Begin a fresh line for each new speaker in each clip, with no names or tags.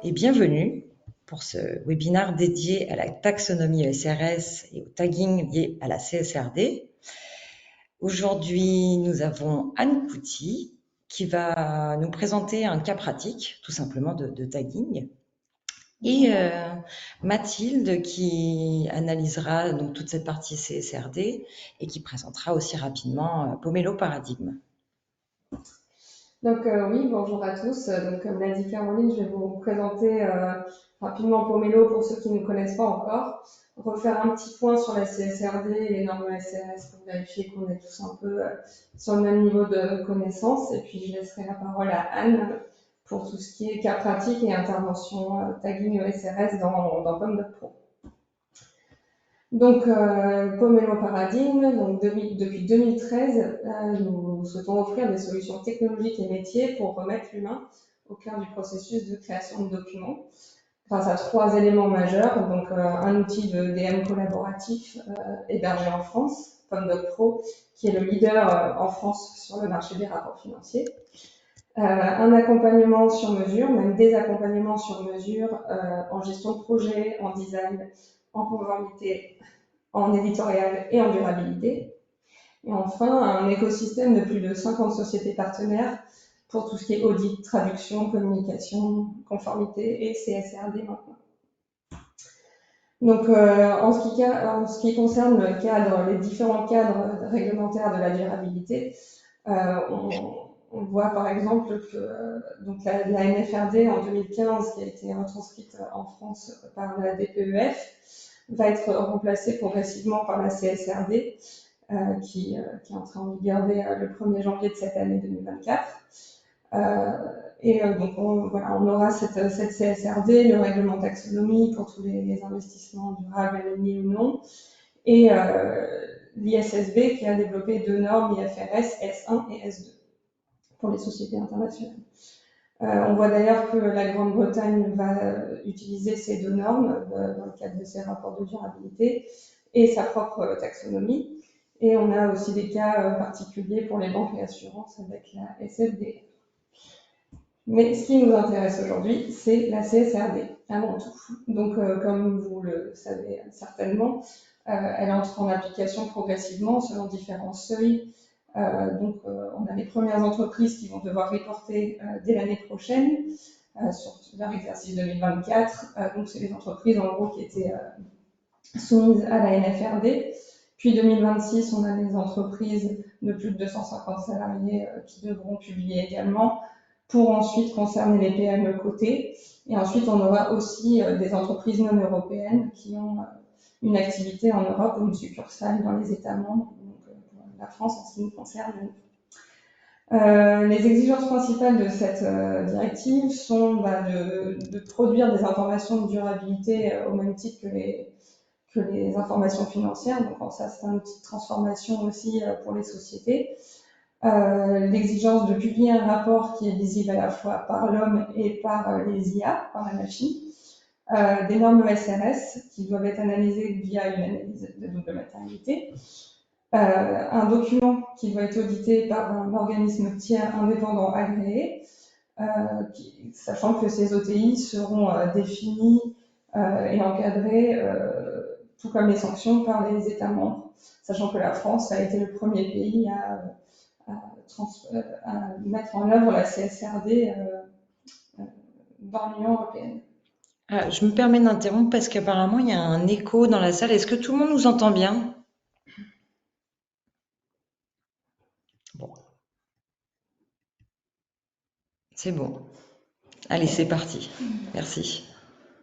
et bienvenue pour ce webinaire dédié à la taxonomie ESRS et au tagging lié à la CSRD. Aujourd'hui, nous avons Anne Couty qui va nous présenter un cas pratique, tout simplement, de tagging. Et Mathilde qui analysera donc toute cette partie CSRD et qui présentera aussi rapidement Pomelo Paradigme.
Donc oui, bonjour à tous. Donc, comme l'a dit Caroline, je vais vous présenter rapidement Pomelo pour ceux qui ne connaissent pas encore, refaire un petit point sur la CSRD et les normes ESRS pour vérifier qu'on est tous un peu sur le même niveau de connaissance. Et puis je laisserai la parole à Anne pour tout ce qui est cas pratique et intervention tagging ESRS dans Pom.Pro. Donc, Pomelo Paradigme, donc depuis 2013, nous souhaitons offrir des solutions technologiques et métiers pour remettre l'humain au cœur du processus de création de documents, grâce à 3 éléments majeurs. Donc, un outil de DM collaboratif hébergé en France, Pom.Pro, qui est le leader en France sur le marché des rapports financiers. Un accompagnement sur mesure, même des accompagnements sur mesure en gestion de projet, en design, en conformité, en éditorial et en durabilité. Et enfin, un écosystème de plus de 50 sociétés partenaires pour tout ce qui est audit, traduction, communication, conformité et CSRD maintenant. Donc, en ce qui concerne le cadre, les différents cadres réglementaires de la durabilité, on voit par exemple que donc la NFRD en 2015, qui a été retranscrite en France par la DPEF, va être remplacée progressivement par la CSRD, qui est entrée en vigueur dès le 1er janvier de cette année 2024. Donc on aura cette CSRD, le règlement taxonomie pour tous les investissements durables, alignés ou non, et l'ISSB qui a développé 2 normes IFRS S1 et S2 pour les sociétés internationales. On voit d'ailleurs que la Grande-Bretagne va utiliser ces 2 normes dans le cadre de ses rapports de durabilité et sa propre taxonomie. Et on a aussi des cas particuliers pour les banques et assurances avec la SFDR. Mais ce qui nous intéresse aujourd'hui, c'est la CSRD avant tout. Donc, comme vous le savez certainement, elle entre en application progressivement selon différents seuils. On a les premières entreprises qui vont devoir reporter dès l'année prochaine sur leur exercice 2024. Donc, c'est les entreprises en gros qui étaient soumises à la NFRD. Puis 2026, on a les entreprises de plus de 250 salariés qui devront publier également, pour ensuite concerner les PME cotées. Et ensuite, on aura aussi des entreprises non européennes qui ont une activité en Europe ou une succursale dans les États membres, donc la France en ce qui nous concerne. Les exigences principales de cette directive sont de produire des informations de durabilité au même titre que les informations financières. Donc ça, c'est un outil de transformation aussi pour les sociétés. L'exigence de publier un rapport qui est visible à la fois par l'homme et par les IA, par la machine. Des normes ESRS qui doivent être analysées via une analyse de double matérialité. Un document qui doit être audité par un organisme tiers indépendant agréé, sachant que ces OTI seront définis et encadrés, tout comme les sanctions, par les États membres, sachant que la France a été le premier pays à mettre en œuvre la CSRD dans l'Union européenne.
Je me permets d'interrompre parce qu'apparemment il y a un écho dans la salle. Est-ce que tout le monde nous entend bien? Bon. C'est bon. Allez, c'est parti. Merci.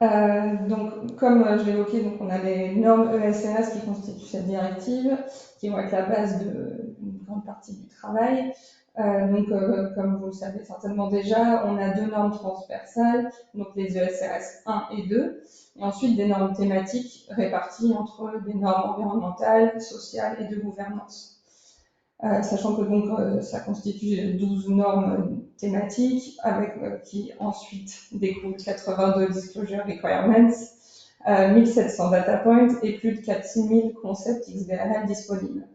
Donc, comme je l'évoquais, donc on a les normes ESRS qui constituent cette directive, qui vont être la base d'une grande partie du travail. Comme vous le savez certainement déjà, on a 2 normes transversales, donc les ESRS 1 et 2, et ensuite des normes thématiques réparties entre des normes environnementales, sociales et de gouvernance. Sachant que donc ça constitue 12 normes thématiques avec qui ensuite découlent 82 disclosure requirements, 1700 data points et plus de 4000 concepts XBRL disponibles.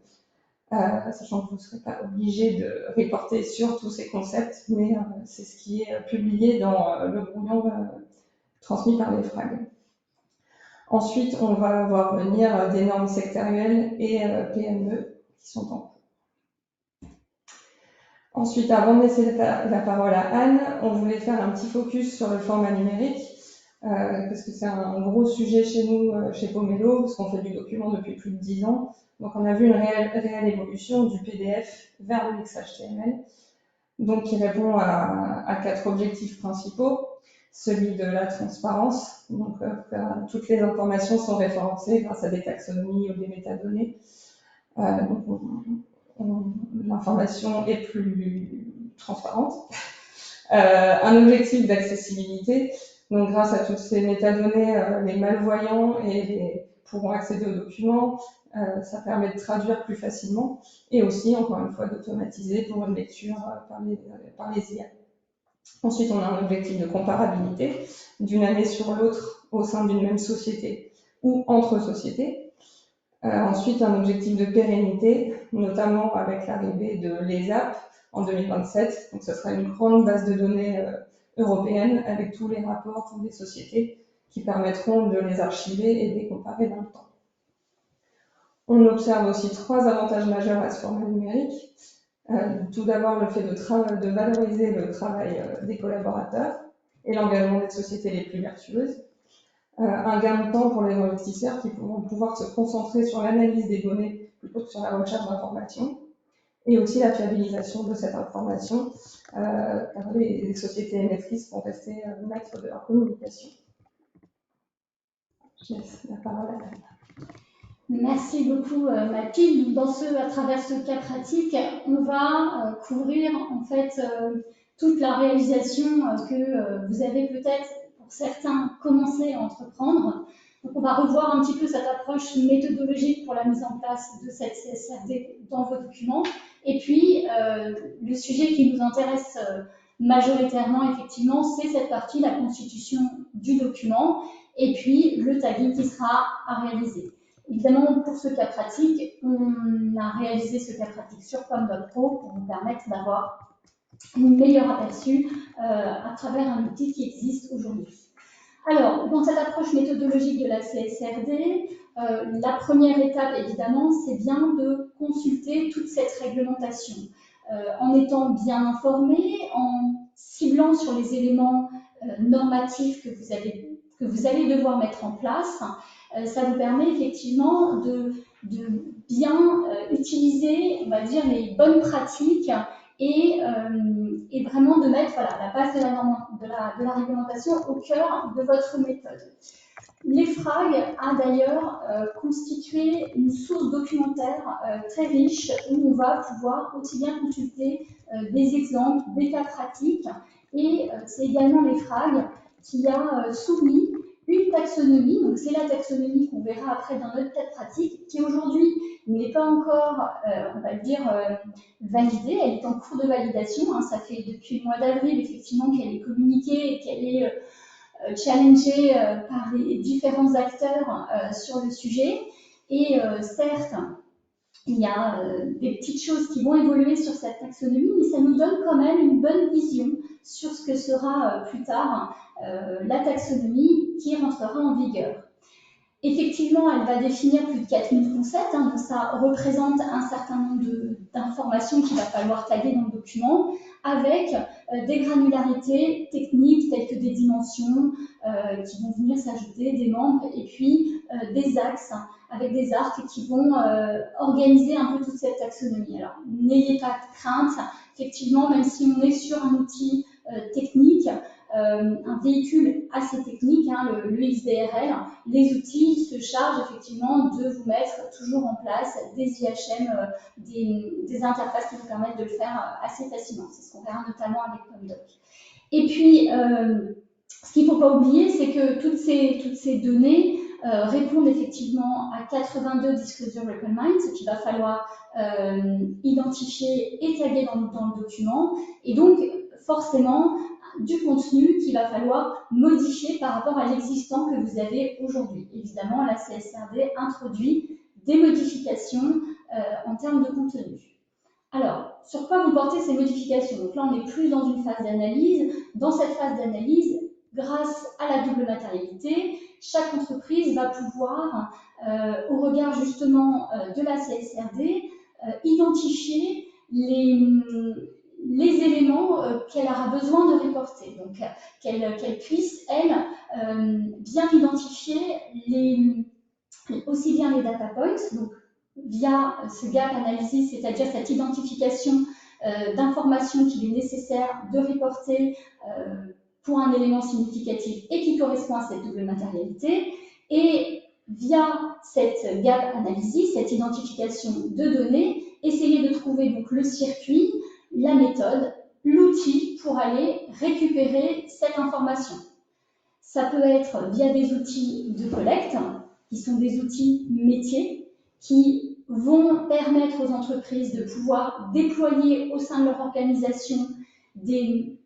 Sachant que vous ne serez pas obligé de reporter sur tous ces concepts, mais c'est ce qui est publié dans le brouillon transmis par les FRAG. Ensuite, on va voir venir des normes sectorielles et PME qui sont en cours. Ensuite, avant de laisser la parole à Anne, on voulait faire un petit focus sur le format numérique, parce que c'est un gros sujet chez nous, chez Pomelo, parce qu'on fait du document depuis plus de 10 ans. Donc, on a vu une réelle évolution du PDF vers le XHTML, donc qui répond à 4 objectifs principaux. Celui de la transparence, donc toutes les informations sont référencées grâce à des taxonomies ou des métadonnées. L'information est plus transparente. Un objectif d'accessibilité, donc grâce à toutes ces métadonnées, les malvoyants pourront accéder aux documents, ça permet de traduire plus facilement, et aussi, encore une fois, d'automatiser pour une lecture par les IA. Ensuite, on a un objectif de comparabilité d'une année sur l'autre au sein d'une même société ou entre sociétés. Ensuite, un objectif de pérennité, notamment avec l'arrivée de l'ESAP en 2027. Donc, ce sera une grande base de données européenne avec tous les rapports des sociétés qui permettront de les archiver et de les comparer dans le temps. On observe aussi 3 avantages majeurs à ce format numérique. Tout d'abord, le fait de valoriser le travail des collaborateurs et l'engagement des sociétés les plus vertueuses. Un gain de temps pour les investisseurs qui vont pouvoir se concentrer sur l'analyse des données plutôt que sur la recherche d'informations. Et aussi la fiabilisation de cette information, car les sociétés émettrices vont rester maîtres de leur communication. Je laisse la parole à Anne.
Merci beaucoup Mathilde. À travers ce cas pratique, on va couvrir en fait toute la réalisation que vous avez peut-être pour certains commencé à entreprendre. Donc on va revoir un petit peu cette approche méthodologique pour la mise en place de cette CSRD dans vos documents. Et puis le sujet qui nous intéresse majoritairement effectivement, c'est cette partie, la constitution du document, et puis le tagging qui sera à réaliser. Évidemment, pour ce cas pratique, on a réalisé ce cas pratique sur Pom.pro pour vous permettre d'avoir un meilleur aperçu à travers un outil qui existe aujourd'hui. Alors, dans cette approche méthodologique de la CSRD, la première étape, évidemment, c'est bien de consulter toute cette réglementation en étant bien informé, en ciblant sur les éléments normatifs que vous allez devoir mettre en place. Ça vous permet effectivement de bien utiliser, on va dire, les bonnes pratiques et vraiment de mettre la base de la réglementation au cœur de votre méthode. L'EFRAG a d'ailleurs constitué une source documentaire très riche où on va pouvoir aussi bien consulter des exemples, des cas pratiques, et c'est également l'EFRAG qui a soumis une taxonomie, donc c'est la taxonomie qu'on verra après dans notre cas pratique, qui aujourd'hui n'est pas encore, on va le dire, validée, elle est en cours de validation, hein, ça fait depuis le mois d'avril effectivement qu'elle est communiquée et qu'elle est challengée par les différents acteurs sur le sujet, et certes, il y a des petites choses qui vont évoluer sur cette taxonomie, mais ça nous donne quand même une bonne vision sur ce que sera plus tard la taxonomie qui rentrera en vigueur. Effectivement, elle va définir plus de 4000 concepts, hein, donc ça représente un certain nombre d'informations qu'il va falloir taguer dans le document, avec des granularités techniques telles que des dimensions qui vont venir s'ajouter, des membres, et puis des axes avec des arcs qui vont organiser un peu toute cette taxonomie. Alors, n'ayez pas de crainte, effectivement, même si on est sur un outil technique, un véhicule assez technique, hein, le XBRL, les outils se chargent effectivement de vous mettre toujours en place des IHM, des interfaces qui vous permettent de le faire assez facilement. C'est ce qu'on verra notamment avec PomDoc. Et puis, ce qu'il ne faut pas oublier, c'est que toutes ces données répondent effectivement à 82 Disclosure Requirements, ce qu'il va falloir identifier et taguer dans le document, et donc forcément du contenu qu'il va falloir modifier par rapport à l'existant que vous avez aujourd'hui. Évidemment, la CSRD introduit des modifications en termes de contenu. Alors, sur quoi vont porter ces modifications? Donc là, on est plus dans une phase d'analyse. Dans cette phase d'analyse, grâce à la double matérialité, chaque entreprise va pouvoir, au regard justement de la CSRD, identifier les éléments qu'elle aura besoin de reporter. Donc, qu'elle puisse, elle, bien identifier aussi bien les data points, donc via ce gap analysis, c'est-à-dire cette identification d'informations qu'il est nécessaire de reporter pour un élément significatif et qui correspond à cette double matérialité, et via cette gap analysis, cette identification de données, essayer de trouver donc le circuit, la méthode, l'outil pour aller récupérer cette information. Ça peut être via des outils de collecte, qui sont des outils métiers, qui vont permettre aux entreprises de pouvoir déployer au sein de leur organisation des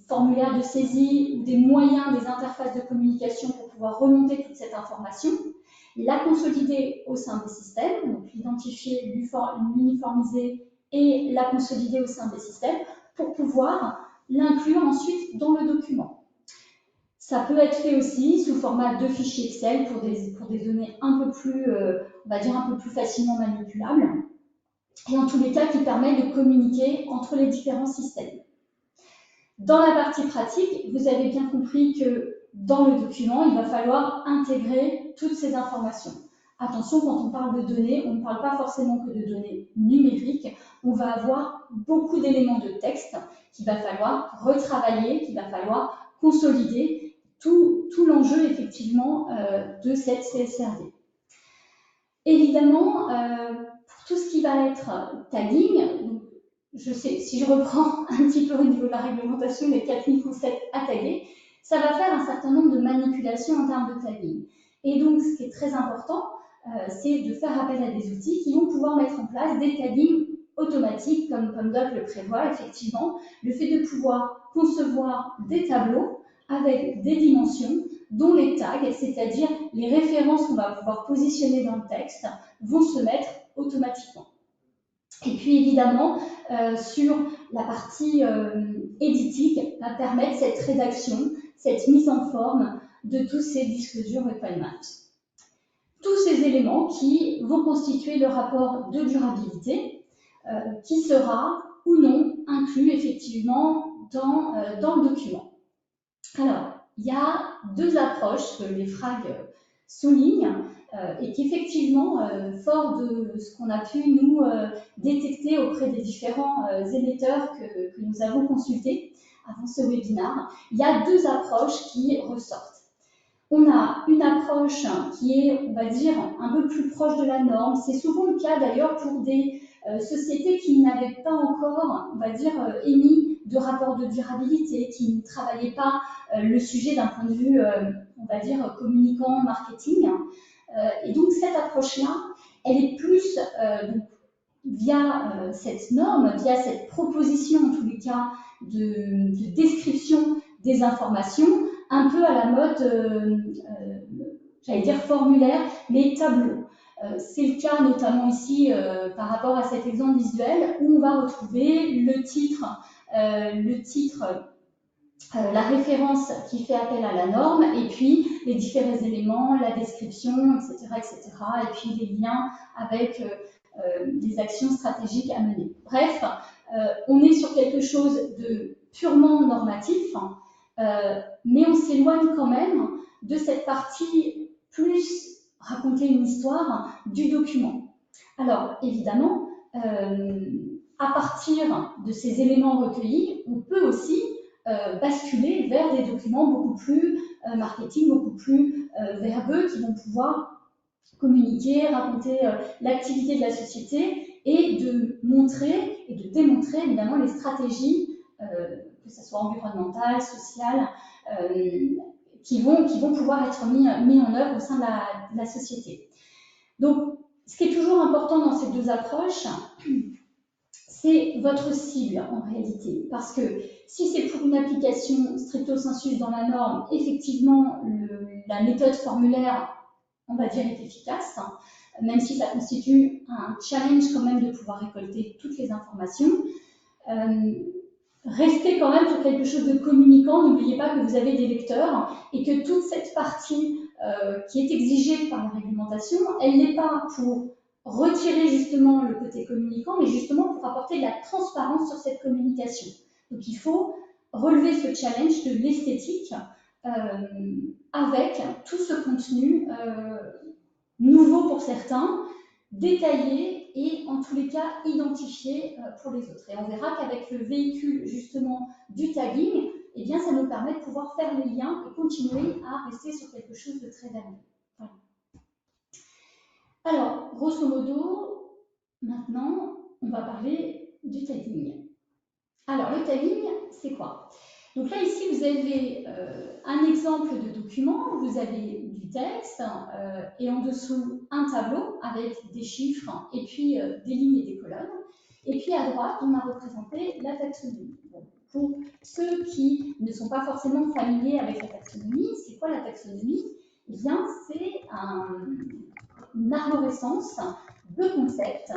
formulaires de saisie ou des moyens, des interfaces de communication pour pouvoir remonter toute cette information, la consolider au sein des systèmes, donc l'identifier, l'uniformiser et la consolider au sein des systèmes pour pouvoir l'inclure ensuite dans le document. Ça peut être fait aussi sous format de fichier Excel pour des données un peu plus, on va dire un peu plus facilement manipulables, et en tous les cas qui permet de communiquer entre les différents systèmes. Dans la partie pratique, vous avez bien compris que dans le document, il va falloir intégrer toutes ces informations. Attention, quand on parle de données, on ne parle pas forcément que de données numériques, on va avoir beaucoup d'éléments de texte qu'il va falloir retravailler, qu'il va falloir consolider, tout l'enjeu effectivement de cette CSRD. Évidemment, pour tout ce qui va être tagging, je sais, si je reprends un petit peu au niveau de la réglementation, les 4000 concepts à taguer, ça va faire un certain nombre de manipulations en termes de tagging. Et donc, ce qui est très important, c'est de faire appel à des outils qui vont pouvoir mettre en place des taggings automatiques, comme PomDoc le prévoit, effectivement. Le fait de pouvoir concevoir des tableaux avec des dimensions dont les tags, c'est-à-dire les références qu'on va pouvoir positionner dans le texte, vont se mettre automatiquement. Et puis évidemment, sur la partie éditique, va permettre cette rédaction, cette mise en forme de tous ces disclosure requirements. Tous ces éléments qui vont constituer le rapport de durabilité qui sera ou non inclus effectivement dans le document. Alors, il y a deux approches que les FRAG soulignent et qui effectivement, fort de ce qu'on a pu nous détecter auprès des différents émetteurs que nous avons consultés avant ce webinaire, il y a deux approches qui ressortent. On a une approche qui est, on va dire, un peu plus proche de la norme. C'est souvent le cas d'ailleurs pour des sociétés qui n'avaient pas encore, on va dire, émis de rapport de durabilité, qui ne travaillaient pas le sujet d'un point de vue, on va dire, communicant, marketing. Et donc cette approche-là, elle est plus donc, via cette norme, via cette proposition, en tous les cas, de description des informations, un peu à la mode, j'allais dire formulaire, mais tableau. C'est le cas notamment ici par rapport à cet exemple visuel où on va retrouver le titre, la référence qui fait appel à la norme et puis les différents éléments, la description, etc., etc., et puis les liens avec des actions stratégiques à mener. Bref, on est sur quelque chose de purement normatif, mais on s'éloigne quand même de cette partie plus raconter une histoire du document. Alors, évidemment, à partir de ces éléments recueillis, on peut aussi basculer vers des documents beaucoup plus marketing, beaucoup plus verbeux, qui vont pouvoir communiquer, raconter l'activité de la société et de montrer et de démontrer évidemment les stratégies, que ce soit environnementales, sociales, qui vont pouvoir être mis en œuvre au sein de la société. Donc, ce qui est toujours important dans ces deux approches, c'est votre cible en réalité. Parce que si c'est pour une application stricto sensu dans la norme, effectivement, la méthode formulaire, on va dire, est efficace, même si ça constitue un challenge quand même de pouvoir récolter toutes les informations. restez quand même sur quelque chose de communicant. N'oubliez pas que vous avez des lecteurs et que toute cette partie qui est exigée par la réglementation, elle n'est pas pour retirer justement le côté communicant, mais justement pour apporter de la transparence sur cette communication. Donc il faut relever ce challenge de l'esthétique avec tout ce contenu nouveau pour certains, détaillé et en tous les cas identifié pour les autres. Et on verra qu'avec le véhicule justement du tagging, eh bien, ça nous permet de pouvoir faire les liens et continuer à rester sur quelque chose de très varié. Voilà. Alors, grosso modo, maintenant, on va parler du tagging. Alors, le tagging, c'est quoi? Donc là, ici, vous avez un exemple de document, vous avez du texte et en dessous un tableau avec des chiffres et puis des lignes et des colonnes. Et puis à droite, on a représenté la taxonomie. Bon, pour ceux qui ne sont pas forcément familiers avec la taxonomie, c'est quoi la taxonomie? Eh bien, c'est une arborescence de concepts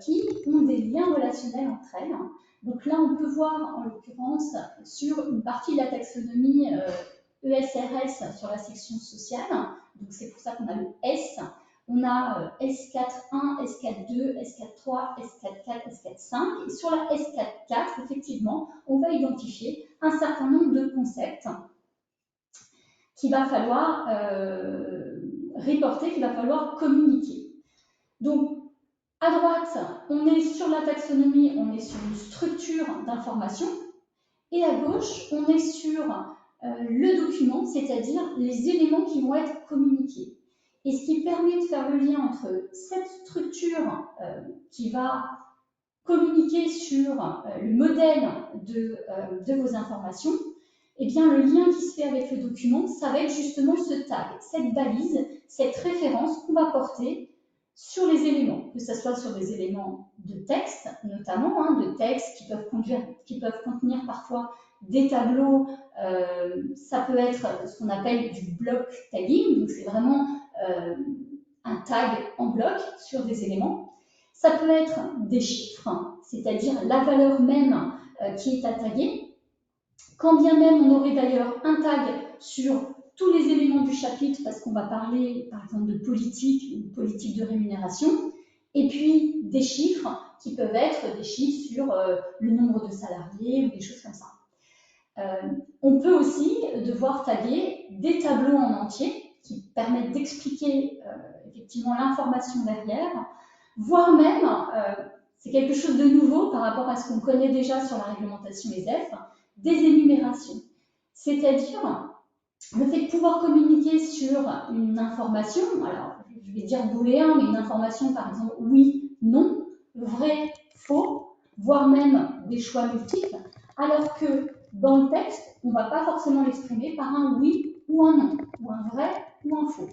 qui ont des liens relationnels entre elles. Donc là, on peut voir en l'occurrence sur une partie de la taxonomie ESRS sur la section sociale. Donc c'est pour ça qu'on a le S. On a S4.1, S4.2, S4.3, S4.4, S4.5. Et sur la S4.4, effectivement, on va identifier un certain nombre de concepts qu'il va falloir reporter, qu'il va falloir communiquer. Donc, à droite, on est sur la taxonomie, on est sur une structure d'information. Et à gauche, on est sur le document, c'est-à-dire les éléments qui vont être communiqués. Et ce qui permet de faire le lien entre cette structure qui va communiquer sur le modèle de vos informations, eh bien, le lien qui se fait avec le document, ça va être justement ce tag, cette balise, cette référence qu'on va porter sur les éléments, que ce soit sur des éléments de texte, notamment, de texte qui peuvent contenir parfois des tableaux, ça peut être ce qu'on appelle du block tagging, donc c'est vraiment un tag en bloc sur des éléments. Ça peut être des chiffres, c'est-à-dire la valeur même qui est à taguer. Quand bien même on aurait d'ailleurs un tag sur tous les éléments du chapitre, parce qu'on va parler par exemple de politique ou politique de rémunération, et puis des chiffres qui peuvent être des chiffres sur le nombre de salariés ou des choses comme ça. On peut aussi devoir taguer des tableaux en entier qui permettent d'expliquer effectivement l'information derrière, voire même, c'est quelque chose de nouveau par rapport à ce qu'on connaît déjà sur la réglementation ESEF, des énumérations. C'est-à-dire le fait de pouvoir communiquer sur une information, alors je vais dire booléen, mais une information par exemple oui, non, vrai, faux, voire même des choix multiples, alors que dans le texte, on ne va pas forcément l'exprimer par un oui ou un non, ou un vrai ou un faux.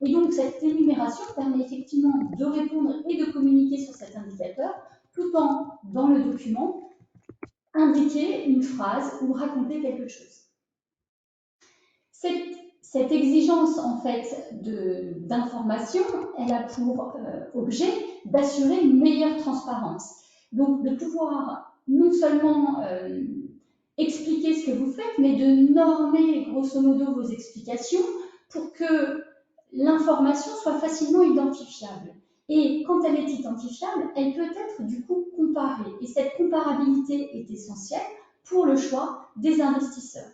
Et donc cette énumération permet effectivement de répondre et de communiquer sur cet indicateur, tout en, dans le document, indiquer une phrase ou raconter quelque chose. Cette exigence en fait d'information, elle a pour objet d'assurer une meilleure transparence. Donc de pouvoir non seulement expliquer ce que vous faites, mais de normer grosso modo vos explications pour que l'information soit facilement identifiable. Et quand elle est identifiable, elle peut être du coup comparée. Et cette comparabilité est essentielle pour le choix des investisseurs.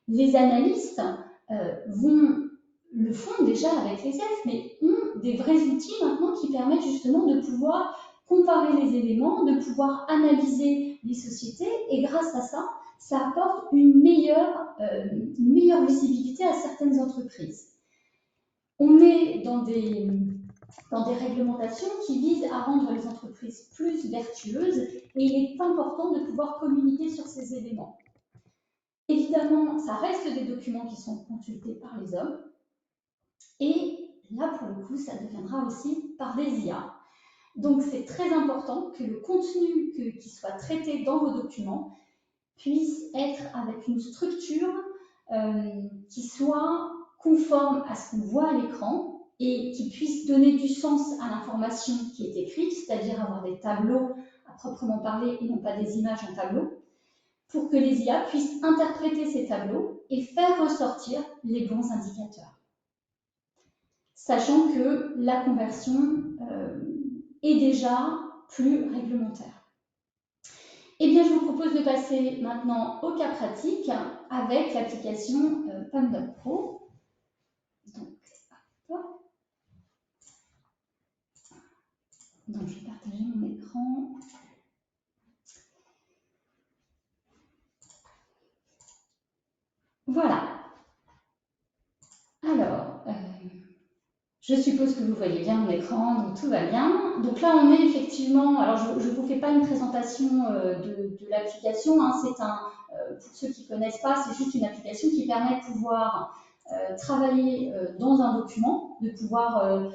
Les analystes le font déjà avec les ESEF, mais ont des vrais outils maintenant qui permettent justement de pouvoir comparer les éléments, de pouvoir analyser les sociétés, et grâce à ça, ça apporte une meilleure visibilité à certaines entreprises. On est dans des réglementations qui visent à rendre les entreprises plus vertueuses, et il est important de pouvoir communiquer sur ces éléments. Évidemment, ça reste des documents qui sont consultés par les hommes, et là, pour le coup, ça deviendra aussi par des IA. Donc, c'est très important que le contenu qui soit traité dans vos documents puisse être avec une structure qui soit conforme à ce qu'on voit à l'écran et qui puisse donner du sens à l'information qui est écrite, c'est-à-dire avoir des tableaux à proprement parler et non pas des images en tableau. pour que les IA puissent interpréter ces tableaux et faire ressortir les bons indicateurs. Sachant que la conversion est déjà plus réglementaire. Eh bien, je vous propose de passer maintenant au cas pratique avec l'application PubDoc Pro. Donc, je vais partager mon écran. Voilà. Alors, je suppose que vous voyez bien mon écran, donc tout va bien. Donc là, on est effectivement, alors je ne vous fais pas une présentation de l'application, hein, c'est pour ceux qui ne connaissent pas, c'est juste une application qui permet de pouvoir travailler dans un document, de pouvoir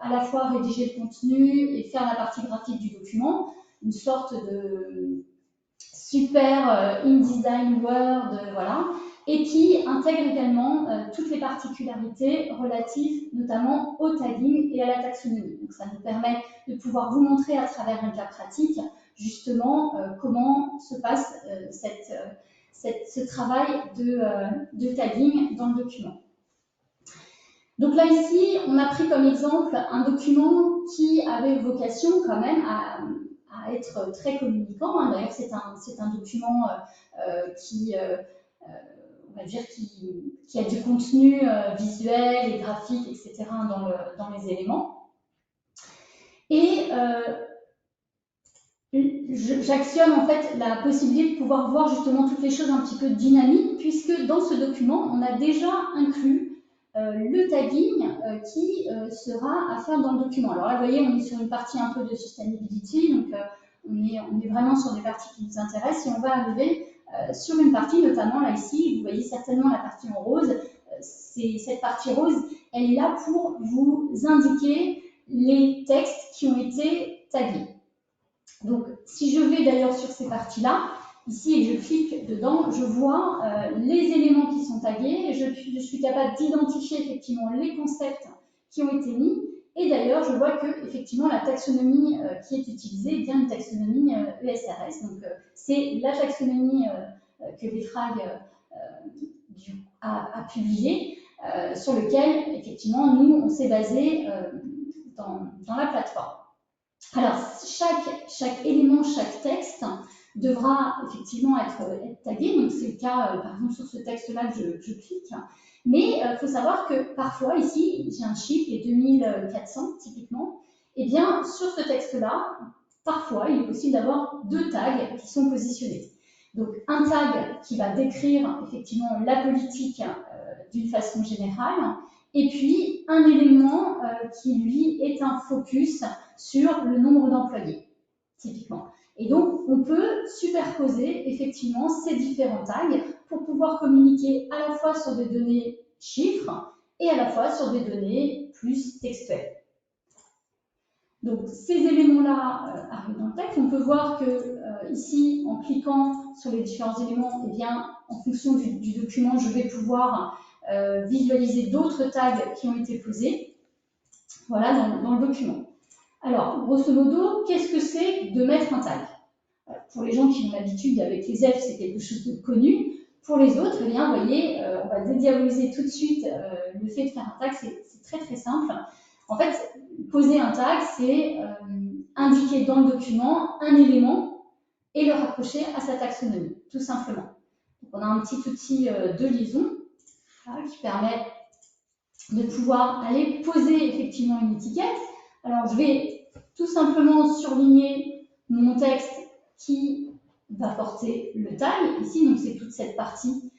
à la fois rédiger le contenu et faire la partie graphique du document, une sorte de super InDesign Word, voilà, et qui intègre également toutes les particularités relatives notamment au tagging et à la taxonomie. Donc ça nous permet de pouvoir vous montrer à travers un cas pratique justement comment se passe ce travail de tagging dans le document. Donc là ici, on a pris comme exemple un document qui avait vocation quand même à être très communicant. Hein. D'ailleurs, c'est un document qui on va dire, qui a du contenu visuel et graphique, etc. dans les éléments. Et j'actionne en fait la possibilité de pouvoir voir justement toutes les choses un petit peu dynamiques, puisque dans ce document, on a déjà inclus le tagging qui sera à faire dans le document. Alors là, vous voyez, on est sur une partie un peu de sustainability, donc on est vraiment sur des parties qui nous intéressent, et on va arriver sur une partie, notamment là ici, vous voyez certainement la partie en rose. Cette partie rose, elle est là pour vous indiquer les textes qui ont été tagués. Donc, si je vais d'ailleurs sur ces parties-là, ici, et je clique dedans, je vois les éléments qui sont tagués, je suis capable d'identifier effectivement les concepts qui ont été mis, et d'ailleurs, je vois que effectivement la taxonomie qui est utilisée est bien une taxonomie ESRS. Donc, c'est la taxonomie que l'EFRAG a publiée, sur lequel, effectivement, nous, on s'est basé dans la plateforme. Alors, chaque élément, chaque texte devra effectivement être tagué. Donc, c'est le cas, par exemple, sur ce texte-là que je clique. Mais il faut savoir que parfois, ici, j'ai un chiffre, les 2400 typiquement. Eh bien, sur ce texte-là, parfois, il est possible d'avoir 2 tags qui sont positionnés. Donc, un tag qui va décrire effectivement la politique d'une façon générale, et puis un élément qui, lui, est un focus sur le nombre d'employés, typiquement. Et donc, on peut superposer effectivement ces différents tags pour pouvoir communiquer à la fois sur des données chiffres et à la fois sur des données plus textuelles. Donc, ces éléments-là arrivent dans le texte. On peut voir que ici, en cliquant sur les différents éléments, eh bien, en fonction du document, je vais pouvoir visualiser d'autres tags qui ont été posés, voilà, dans le document. Alors, grosso modo, qu'est-ce que c'est de mettre un tag? Pour les gens qui ont l'habitude avec les F, c'est quelque chose de connu. Pour les autres, eh bien, vous voyez, on va dédiaboliser tout de suite le fait de faire un tag, c'est très très simple. En fait, poser un tag, c'est indiquer dans le document un élément et le raccrocher à sa taxonomie, tout simplement. Donc, on a un petit outil de liaison là, qui permet de pouvoir aller poser effectivement une étiquette. Alors, je vais tout simplement surligner mon texte qui va porter le tag. Ici, donc c'est toute cette partie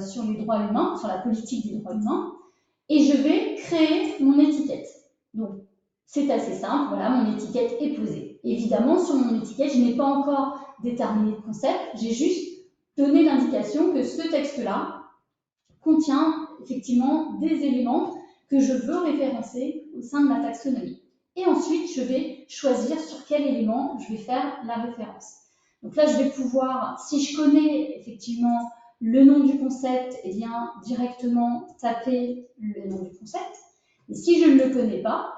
sur les droits humains, sur la politique des droits humains. Et je vais créer mon étiquette. Donc, c'est assez simple. Voilà, mon étiquette est posée. Évidemment, sur mon étiquette, je n'ai pas encore déterminé le concept. J'ai juste donné l'indication que ce texte-là contient effectivement des éléments que je veux référencer au sein de ma taxonomie. Et ensuite, je vais choisir sur quel élément je vais faire la référence. Donc là, je vais pouvoir, si je connais effectivement le nom du concept, eh bien, directement taper le nom du concept. Et si je ne le connais pas,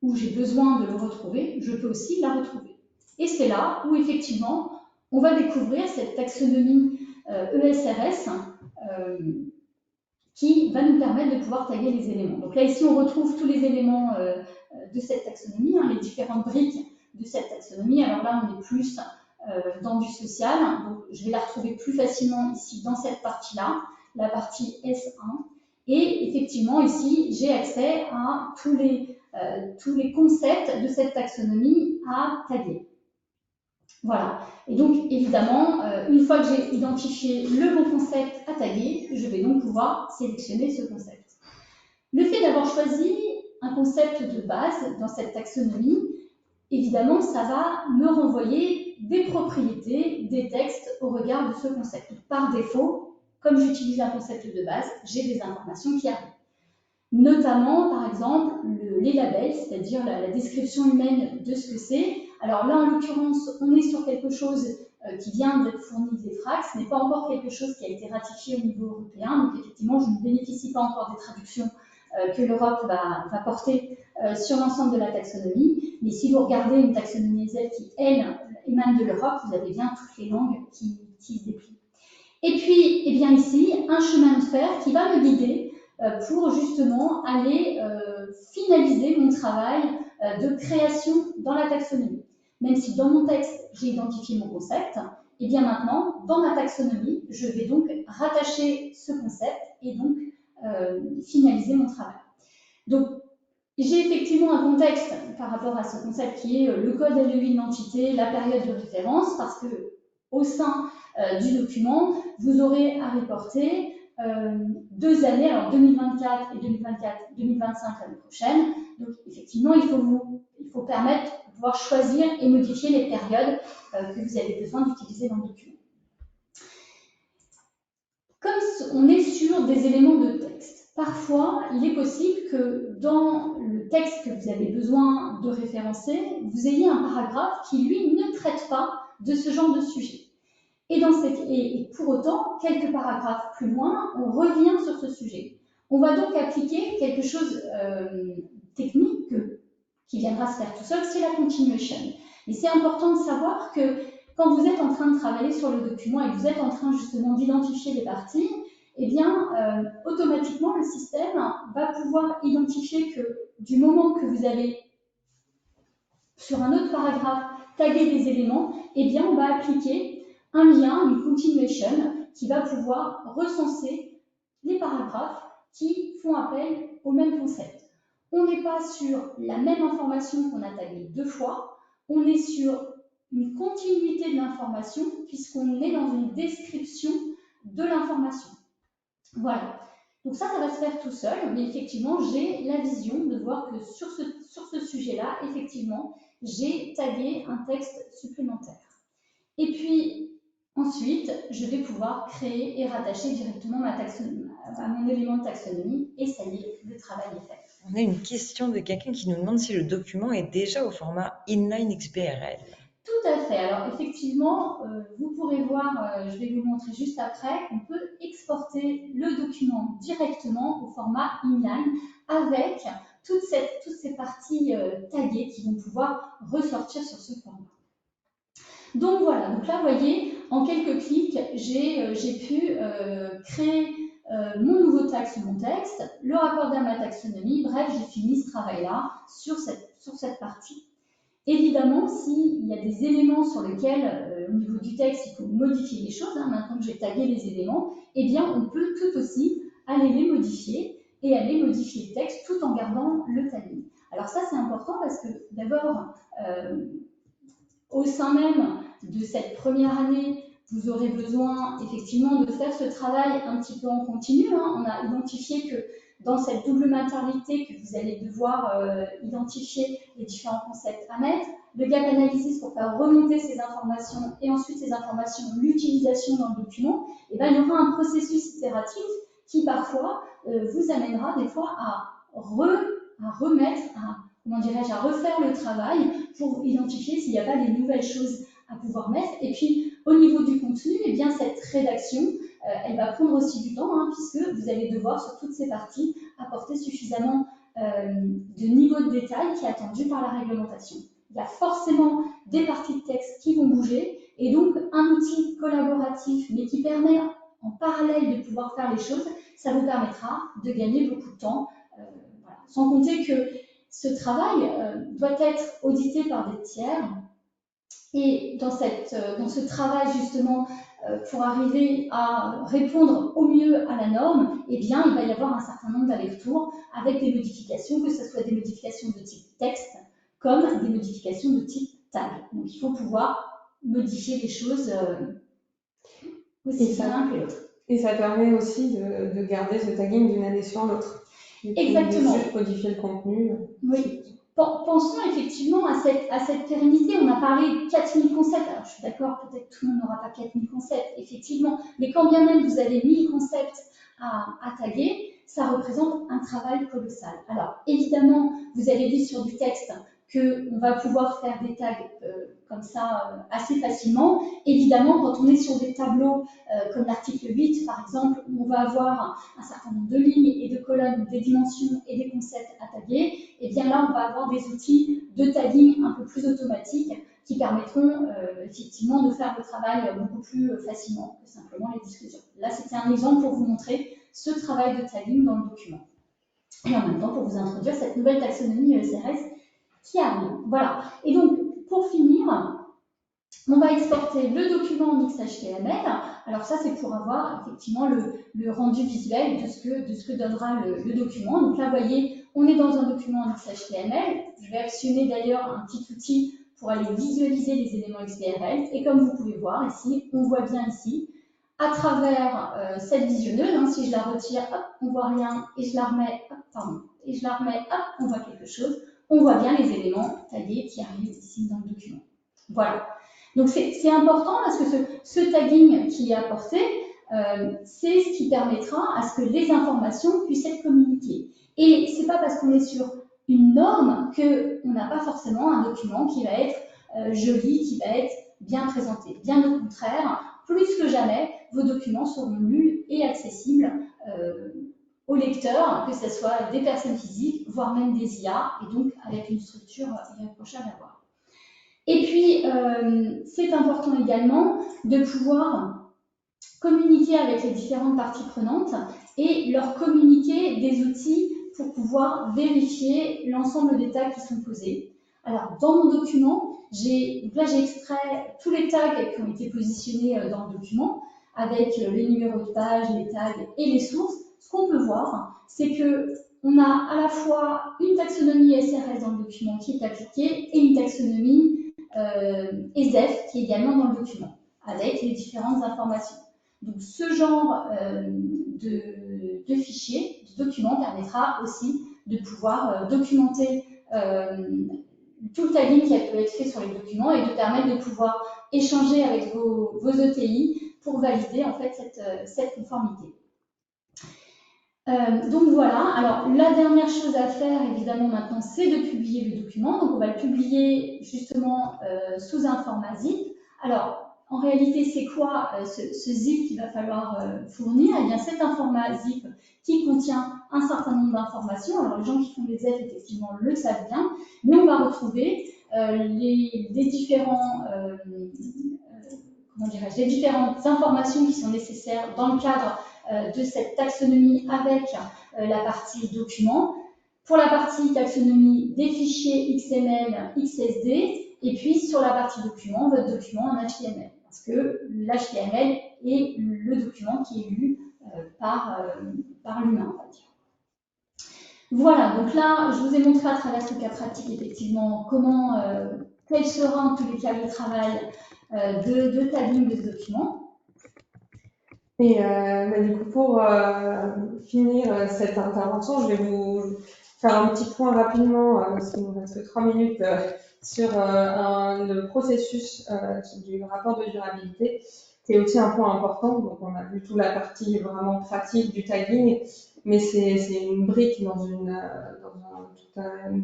ou j'ai besoin de le retrouver, je peux aussi la retrouver. Et c'est là où, effectivement, on va découvrir cette taxonomie ESRS qui va nous permettre de pouvoir taguer les éléments. Donc là, ici, on retrouve tous les éléments de cette taxonomie, les différentes briques de cette taxonomie. Alors là, on est plus dans du social. Donc, je vais la retrouver plus facilement ici dans cette partie-là, la partie S1. Et effectivement, ici, j'ai accès à tous les concepts de cette taxonomie à taguer. Voilà. Et donc, évidemment, une fois que j'ai identifié le bon concept à taguer, je vais donc pouvoir sélectionner ce concept. Le fait d'avoir choisi un concept de base dans cette taxonomie, évidemment, ça va me renvoyer des propriétés des textes au regard de ce concept. Par défaut, comme j'utilise un concept de base, j'ai des informations qui arrivent. Notamment, par exemple, les labels, c'est-à-dire la description humaine de ce que c'est. Alors là, en l'occurrence, on est sur quelque chose qui vient d'être fourni d'EFRAC, ce n'est pas encore quelque chose qui a été ratifié au niveau européen, donc effectivement, je ne bénéficie pas encore des traductions que l'Europe va porter sur l'ensemble de la taxonomie. Mais si vous regardez une taxonomie ESEF qui, elle, émane de l'Europe, vous avez bien toutes les langues qui se déplient. Et puis, eh bien ici, un chemin de fer qui va me guider pour justement aller finaliser mon travail de création dans la taxonomie. Même si dans mon texte, j'ai identifié mon concept, et bien maintenant, dans ma taxonomie, je vais donc rattacher ce concept et donc finaliser mon travail. Donc, j'ai effectivement un contexte par rapport à ce concept qui est le code LEI de l'entité, la période de référence, parce que au sein du document, vous aurez à reporter 2 années, alors 2024 et 2025 l'année prochaine. Donc effectivement, il faut permettre de pouvoir choisir et modifier les périodes que vous avez besoin d'utiliser dans le document. Comme on est sur des éléments de texte, parfois il est possible que dans le texte que vous avez besoin de référencer, vous ayez un paragraphe qui, lui, ne traite pas de ce genre de sujet. Et pour autant, quelques paragraphes plus loin, on revient sur ce sujet. On va donc appliquer quelque chose technique qui viendra se faire tout seul, c'est la continuation. Et c'est important de savoir que quand vous êtes en train de travailler sur le document et que vous êtes en train justement d'identifier les parties, eh bien, automatiquement, le système va pouvoir identifier que du moment que vous avez, sur un autre paragraphe, tagué des éléments, eh bien, on va appliquer un lien, une continuation, qui va pouvoir recenser les paragraphes qui font appel au même concept. On n'est pas sur la même information qu'on a taguée 2 fois, on est sur une continuité de l'information puisqu'on est dans une description de l'information. Voilà. Donc ça va se faire tout seul, mais effectivement, j'ai la vision de voir que sur ce sujet-là, effectivement, j'ai tagué un texte supplémentaire. Et puis, ensuite, je vais pouvoir créer et rattacher directement à mon élément de taxonomie, et ça y est, le travail est fait.
On a une question de quelqu'un qui nous demande si le document est déjà au format inline XBRL.
Tout à fait. Alors effectivement, vous pourrez voir, je vais vous montrer juste après, qu'on peut exporter le document directement au format inline avec toutes ces parties taguées qui vont pouvoir ressortir sur ce format. Donc voilà, donc là, vous voyez, en quelques clics, j'ai pu créer mon nouveau tag sur mon texte, le raccorder à ma taxonomie, bref, j'ai fini ce travail-là sur cette partie. Évidemment, s'il y a des éléments sur lesquels, au niveau du texte, il faut modifier les choses, maintenant que j'ai tagué les éléments, eh bien, on peut tout aussi aller les modifier et aller modifier le texte tout en gardant le tagging. Alors ça, c'est important parce que d'abord, au sein même de cette première année, vous aurez besoin effectivement de faire ce travail un petit peu en continu. On a identifié que dans cette double maternité, que vous allez devoir identifier les différents concepts à mettre, le gap analysis pour faire remonter ces informations et ensuite ces informations, l'utilisation dans le document, et bien, il y aura un processus itératif qui parfois vous amènera des fois à remettre, à refaire le travail pour identifier s'il n'y a pas des nouvelles choses à pouvoir mettre. Et puis, au niveau du contenu, eh bien, cette rédaction, elle va prendre aussi du temps, puisque vous allez devoir, sur toutes ces parties, apporter suffisamment de niveau de détail qui est attendu par la réglementation. Il y a forcément des parties de texte qui vont bouger, Et donc, un outil collaboratif, mais qui permet en parallèle de pouvoir faire les choses, ça vous permettra de gagner beaucoup de temps. Voilà. Sans compter que ce travail doit être audité par des tiers. Et dans ce travail, justement, pour arriver à répondre au mieux à la norme, eh bien, il va y avoir un certain nombre d'allers-retours avec des modifications, que ce soit des modifications de type texte, comme des modifications de type tag. Donc, il faut pouvoir modifier les choses aussi bien l'un que l'autre.
Et ça permet aussi de garder ce tagging d'une année sur l'autre.
Exactement.
De juste modifier le contenu.
Oui. Pensons effectivement à cette pérennité. On a parlé de 4000 concepts. Alors, je suis d'accord, peut-être tout le monde n'aura pas 4000 concepts, effectivement. Mais quand bien même vous avez 1000 concepts à taguer, ça représente un travail colossal. Alors, évidemment, vous avez vu sur du texte qu'on va pouvoir faire des tags comme ça assez facilement. Évidemment, quand on est sur des tableaux comme l'article 8, par exemple, où on va avoir un certain nombre de lignes et de colonnes, des dimensions et des concepts à taguer, et bien là, on va avoir des outils de tagging un peu plus automatiques qui permettront effectivement de faire le travail beaucoup plus facilement que simplement les discussions. Là, c'était un exemple pour vous montrer ce travail de tagging dans le document. Et en même temps, pour vous introduire cette nouvelle taxonomie CRS qui arrive. Voilà. Et donc, pour finir, on va exporter le document en XHTML. Alors ça, c'est pour avoir effectivement le rendu visuel de ce que donnera le document. Donc là, vous voyez, on est dans un document en XHTML. Je vais actionner d'ailleurs un petit outil pour aller visualiser les éléments XBRL. Et comme vous pouvez voir ici, on voit bien ici, à travers cette visionneuse, si je la retire, hop, on voit rien, et je la remets, hop, on voit quelque chose. On voit bien les éléments tagués qui arrivent ici dans le document. Voilà. Donc c'est important parce que ce tagging qui est apporté, c'est ce qui permettra à ce que les informations puissent être communiquées. Et c'est pas parce qu'on est sur une norme qu'on n'a pas forcément un document qui va être joli, qui va être bien présenté. Bien au contraire, plus que jamais, vos documents seront lus et accessibles aux lecteurs, que ce soit des personnes physiques, voire même des IA, et donc avec une structure irréprochable à voir. Et puis, c'est important également de pouvoir communiquer avec les différentes parties prenantes et leur communiquer des outils pour pouvoir vérifier l'ensemble des tags qui sont posés. Alors, dans mon document, j'ai extrait tous les tags qui ont été positionnés dans le document, avec les numéros de page, les tags et les sources. Ce qu'on peut voir, c'est que on a à la fois une taxonomie SRS dans le document qui est appliquée et une taxonomie ESEF qui est également dans le document, avec les différentes informations. Donc ce genre de fichier, de document, permettra aussi de pouvoir documenter tout le tagging qui peut être fait sur les documents et de permettre de pouvoir échanger avec vos ETI pour valider en fait cette conformité. Donc voilà, alors la dernière chose à faire évidemment maintenant, c'est de publier le document. Donc on va le publier justement sous un format zip. Alors en réalité, c'est quoi ce zip qu'il va falloir fournir? Eh bien, c'est un format zip qui contient un certain nombre d'informations. Alors les gens qui font des Z, effectivement, le savent bien, mais on va retrouver les différentes informations qui sont nécessaires dans le cadre de cette taxonomie avec la partie document. Pour la partie taxonomie, des fichiers XML, XSD, et puis sur la partie document, votre document en HTML. Parce que l'HTML est le document qui est lu par l'humain, on va dire. Voilà, donc là, je vous ai montré à travers ce cas pratique, effectivement, quel sera en tous les cas le travail de tagging de ce document.
Et du coup, pour finir cette intervention, je vais vous faire un petit point rapidement, parce qu'il nous reste 3 minutes, sur le processus du rapport de durabilité, qui est aussi un point important. Donc, on a vu toute la partie vraiment pratique du tagging, mais c'est une brique dans une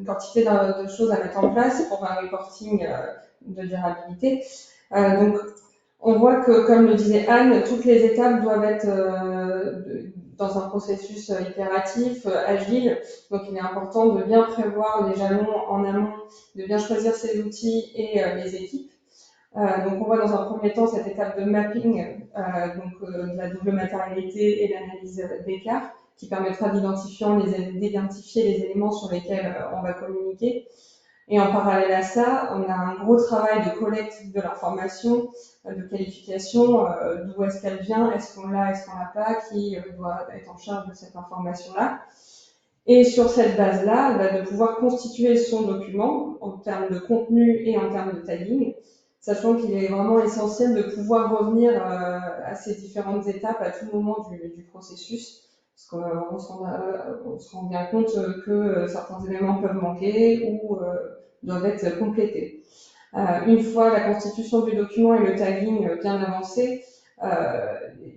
quantité de choses à mettre en place pour un reporting de durabilité. Donc, on voit que, comme le disait Anne, toutes les étapes doivent être dans un processus itératif, agile. Donc, il est important de bien prévoir les jalons en amont, de bien choisir ses outils et les équipes. Donc on voit dans un premier temps cette étape de mapping, de la double matérialité et l'analyse d'écart, qui permettra d'identifier les éléments sur lesquels on va communiquer. Et en parallèle à ça, on a un gros travail de collecte de l'information, de qualification, d'où est-ce qu'elle vient, est-ce qu'on l'a, est-ce qu'on l'a pas, qui doit être en charge de cette information-là. Et sur cette base-là, de pouvoir constituer son document en termes de contenu et en termes de tagging, sachant qu'il est vraiment essentiel de pouvoir revenir à ces différentes étapes à tout moment du processus, parce qu'on se rend bien compte que certains éléments peuvent manquer ou doivent être complétés. Une fois la constitution du document et le tagging bien avancé,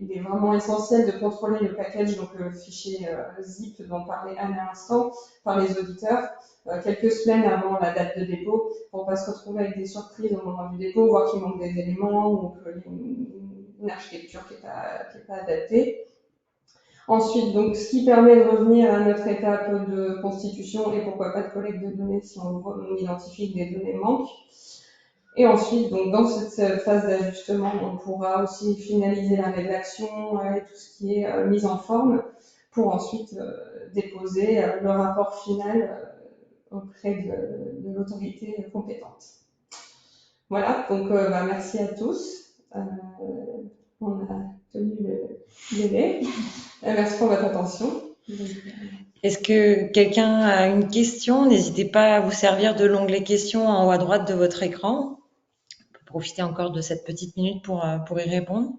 il est vraiment essentiel de contrôler le package, donc le fichier zip dont parlait Anne à l'instant, par les auditeurs, quelques semaines avant la date de dépôt, pour ne pas se retrouver avec des surprises au moment du dépôt, voir qu'il manque des éléments ou qu'il y a une architecture qui n'est pas adaptée. Ensuite, donc, ce qui permet de revenir à notre étape de constitution et pourquoi pas de collecte de données si on identifie que des données manquent. Et ensuite, donc, dans cette phase d'ajustement, on pourra aussi finaliser la rédaction et tout ce qui est mise en forme pour ensuite déposer le rapport final auprès de l'autorité compétente. Voilà, donc merci à tous. On a tenu le délai. Merci pour votre attention.
Est-ce que quelqu'un a une question? N'hésitez pas à vous servir de l'onglet questions en haut à droite de votre écran. On peut profiter encore de cette petite minute pour y répondre.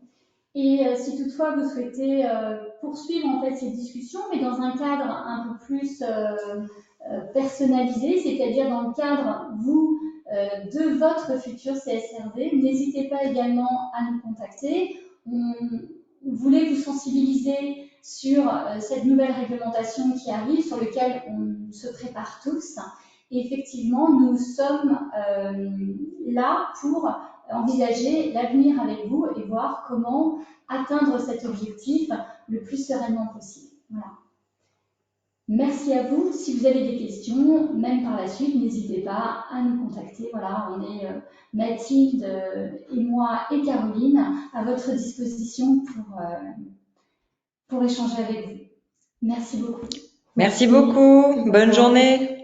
Et si toutefois vous souhaitez poursuivre en fait ces discussions, mais dans un cadre un peu plus personnalisé, c'est-à-dire dans le cadre de votre futur CSRD, n'hésitez pas également à nous contacter. On voulait vous sensibiliser sur cette nouvelle réglementation qui arrive, sur laquelle on se prépare tous. Et effectivement, nous sommes là pour envisager l'avenir avec vous et voir comment atteindre cet objectif le plus sereinement possible. Voilà. Merci à vous. Si vous avez des questions, même par la suite, n'hésitez pas à nous contacter. Voilà, on est Mathilde et moi et Caroline à votre disposition pour échanger avec vous. Merci beaucoup.
Merci beaucoup. Bonne journée.